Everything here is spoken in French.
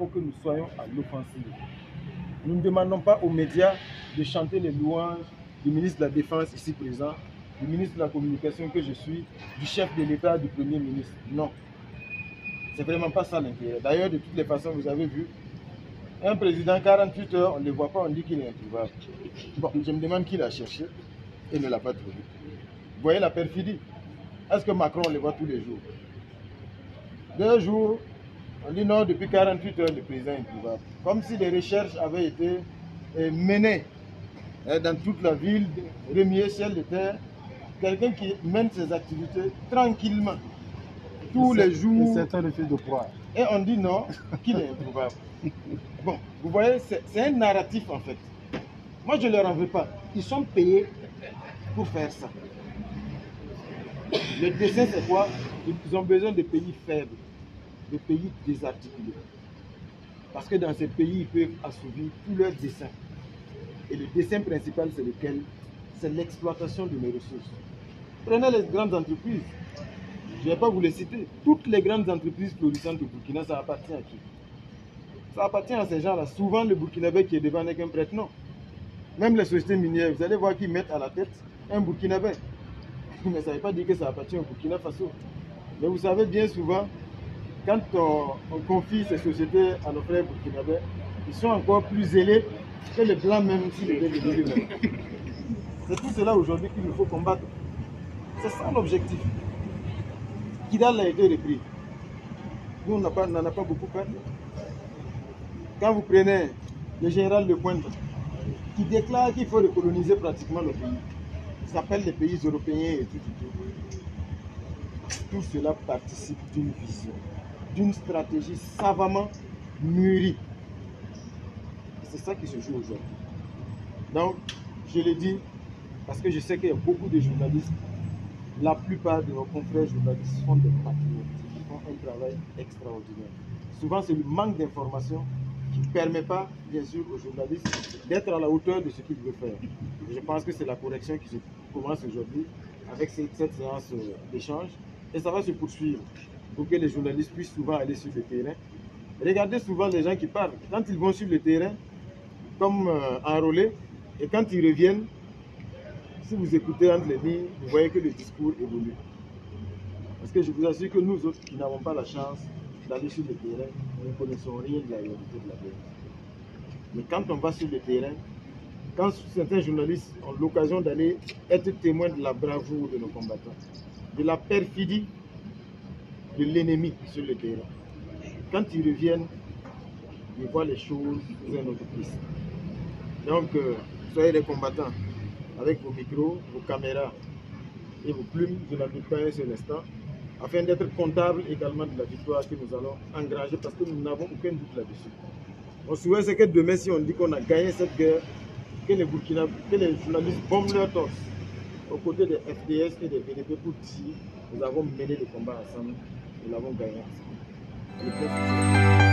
faut que nous soyons à l'offensive. Nous ne demandons pas aux médias de chanter les louanges du ministre de la Défense ici présent, du ministre de la Communication que je suis, du chef de l'État, du Premier ministre. Non. C'est vraiment pas ça l'intérêt. D'ailleurs, de toutes les façons, vous avez vu, un président, 48 heures, on ne le voit pas, on dit qu'il est introuvable. Bon, je me demande qui l'a cherché et ne l'a pas trouvé. Vous voyez la perfidie? Est-ce que Macron, on le voit tous les jours? 2 jours, on dit non, depuis 48 heures, le président est introuvable. Comme si des recherches avaient été menées dans toute la ville, remuer ciel de terre. Quelqu'un qui mène ses activités tranquillement, tous les jours. Et certains refusent de croire. Et on dit non, qu'il est introuvable. Bon, vous voyez, c'est un narratif en fait. Moi, je ne leur en veux pas. Ils sont payés pour faire ça. Le dessin, c'est quoi? Ils ont besoin de pays faibles, de pays désarticulés. Parce que dans ces pays, ils peuvent assouvir tous leurs desseins. Et le dessin principal, c'est lequel? C'est l'exploitation de nos ressources. Prenez les grandes entreprises. Je ne vais pas vous les citer. Toutes les grandes entreprises florissantes du Burkina, ça appartient à qui? Ça appartient à ces gens-là. Souvent, le Burkinabé qui est devant n'est qu'un prêtre, non. Même les sociétés minières, vous allez voir qu'ils mettent à la tête un Burkinabé. Mais ça ne veut pas dire que ça appartient au Burkina Faso. Mais vous savez bien souvent, quand on confie ces sociétés à nos frères burkinabés, ils sont encore plus zélés que les blancs même s'ils étaient de lui-même. C'est tout cela aujourd'hui qu'il nous faut combattre. C'est ça l'objectif. Kidal a été repris. Nous, on n'en a pas beaucoup parlé. Quand vous prenez le général de Pointe, qui déclare qu'il faut recoloniser pratiquement le pays, ça s'appelle les pays européens et tout. Tout cela participe d'une vision, d'une stratégie savamment mûrie. C'est ça qui se joue aujourd'hui. Donc, je le dis parce que je sais qu'il y a beaucoup de journalistes. La plupart de nos confrères journalistes sont des patriotes. Ils font un travail extraordinaire. Souvent, c'est le manque d'informations qui ne permet pas, bien sûr, aux journalistes d'être à la hauteur de ce qu'ils veulent faire. Et je pense que c'est la correction qui se commence aujourd'hui avec cette séance d'échange. Et ça va se poursuivre pour que les journalistes puissent souvent aller sur le terrain. Regardez souvent les gens qui parlent. Quand ils vont sur le terrain, comme enrôlés, et quand ils reviennent, si vous écoutez entre les lignes, vous voyez que le discours évolue. Parce que je vous assure que nous autres qui n'avons pas la chance d'aller sur le terrain, nous ne connaissons rien de la réalité de la guerre. Mais quand on va sur le terrain, quand certains journalistes ont l'occasion d'aller être témoins de la bravoure de nos combattants, de la perfidie de l'ennemi sur le terrain, quand ils reviennent, ils voient les choses sous un autre prisme. Donc, soyez des combattants avec vos micros, vos caméras et vos plumes, je n'en doute pas un seul instant, afin d'être comptables également de la victoire que nous allons engranger parce que nous n'avons aucun doute là-dessus. Mon souhait, c'est que demain, si on dit qu'on a gagné cette guerre, que les journalistes bombent leur torse aux côtés des FDS et des VDP pour dire nous avons mené le combat ensemble, nous l'avons gagné ensemble.